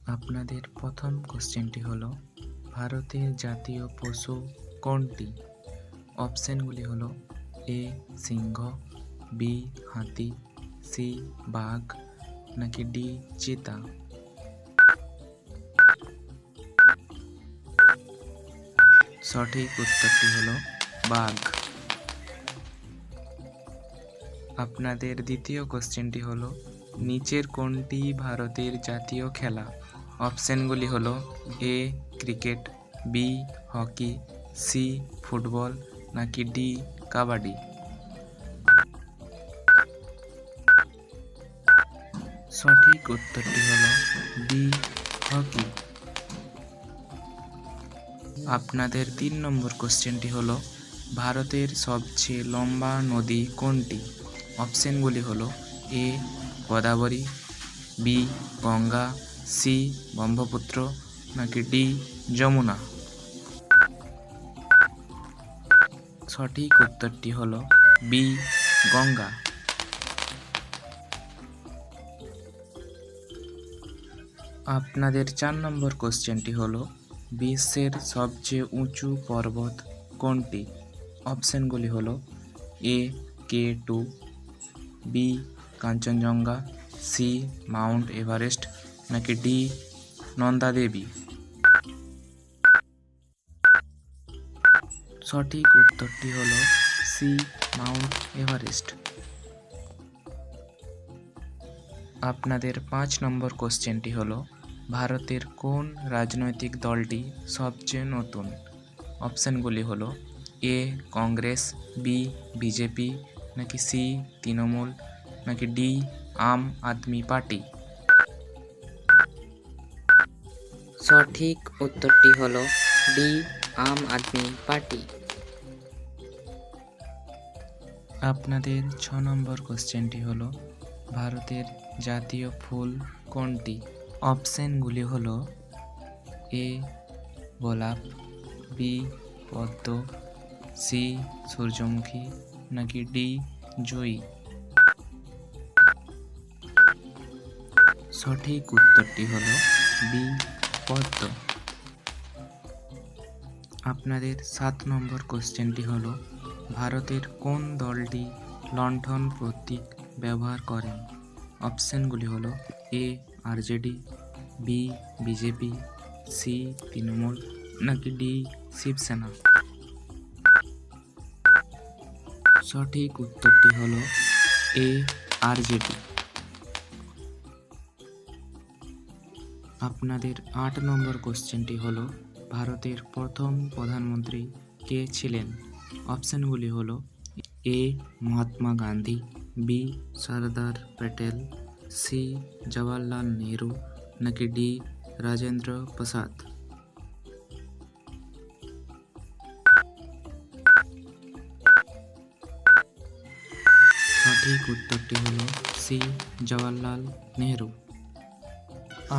আপনাদের প্রথম কোশ্চেনটি হলো ভারতের জাতীয় পশু কোনটি? অপশনগুলি হলো এ সিংহ, বি হাতি, সি বাঘ নাকি ডি চিতা। সঠিক উত্তরটি হলো বাঘ। আপনাদের দ্বিতীয় কোশ্চেনটি হলো নিচের কোনটি ভারতের জাতীয় খেলা? অপশনগুলি হলো A cricket, B hockey, C football নাকি ডি কাবাডি। সঠিক উত্তরটি হলো ডি হকি। আপনাদের 3 নম্বর কোশ্চেনটি হলো ভারতের সবচেয়ে লম্বা নদী কোনটি? অপশনগুলি হলো এ গোদাবরী, বি গঙ্গা, সি ব্রহ্মপুত্র নাকি ডি যমুনা। সঠিক উত্তরটি হলো বি গঙ্গা। আপনাদের 4 নম্বর কোশ্চেনটি হলো বিশ্বের সবচেয়ে উঁচু পর্বত কোনটি? অপশনগুলি হলো A K2, B Kanchenjunga, C mount Everest নাকি ডি নন্দা দেবী। সঠিক উত্তরটি হলো সি মাউন্ট এভারেস্ট। আপনাদের 5 নম্বর কোশ্চেনটি হলো ভারতের কোন রাজনৈতিক দলটি সবচেয়ে নতুন? অপশনগুলি হলো এ কংগ্রেস, বি বিজেপি নাকি সি তৃণমূল নাকি ডি আম আদমি পার্টি। সঠিক উত্তরটি হলো ডি আম আদমি পার্টি। আপনাদের 6 নম্বর কোশ্চেনটি হলো ভারতের জাতীয় ফুল কোনটি? অপশনগুলি হলো এ গোলাপ, বি পদ্ম, সি সূর্যমুখী নাকি ডি জুঁই। সঠিক উত্তরটি হলো বি পদ্ম। আপনাদের 7 নম্বর কোশ্চেনটি হলো ভারতের কোন দলটি লণ্ঠন প্রতীক ব্যবহার করেন? অপশনগুলি হলো A RJD, B BJP, C Trinamool নাকি ডি শিবসেনা। সঠিক উত্তরটি হলো এ আরজেডি। আপনাদের 8 নম্বর কোশ্চেনটি হলো ভারতের প্রথম প্রধানমন্ত্রী কে ছিলেন? অপশনগুলি হলো এ মহাত্মা গান্ধী, বি সরদার প্যাটেল, সি জওয়াহরলাল নেহরু নাকি ডি রাজেন্দ্র প্রসাদ। সঠিক উত্তরটি হলো সি জওয়াহরলাল নেহরু।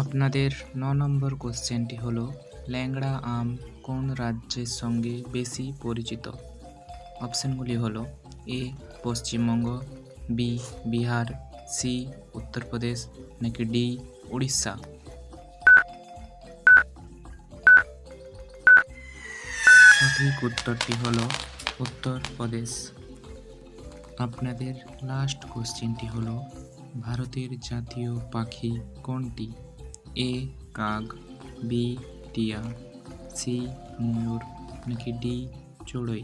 আপনাদের 9 নম্বর কোশ্চেনটি হলো ল্যাংড়া আম কোন রাজ্যের সঙ্গে বেশি পরিচিত? অপশনগুলি হলো এ পশ্চিমবঙ্গ, বি বিহার, সি উত্তরপ্রদেশ নাকি ডি উড়িষ্যা। সঠিক উত্তরটি হলো উত্তরপ্রদেশ। আপনাদের লাস্ট কোশ্চেনটি হলো ভারতের জাতীয় পাখি কোনটি? এ কাক, বি টিয়া, সি ময়ূর নাকি ডি চড়ুই।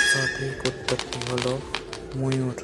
সঠিক উত্তরটি হলো ময়ূর।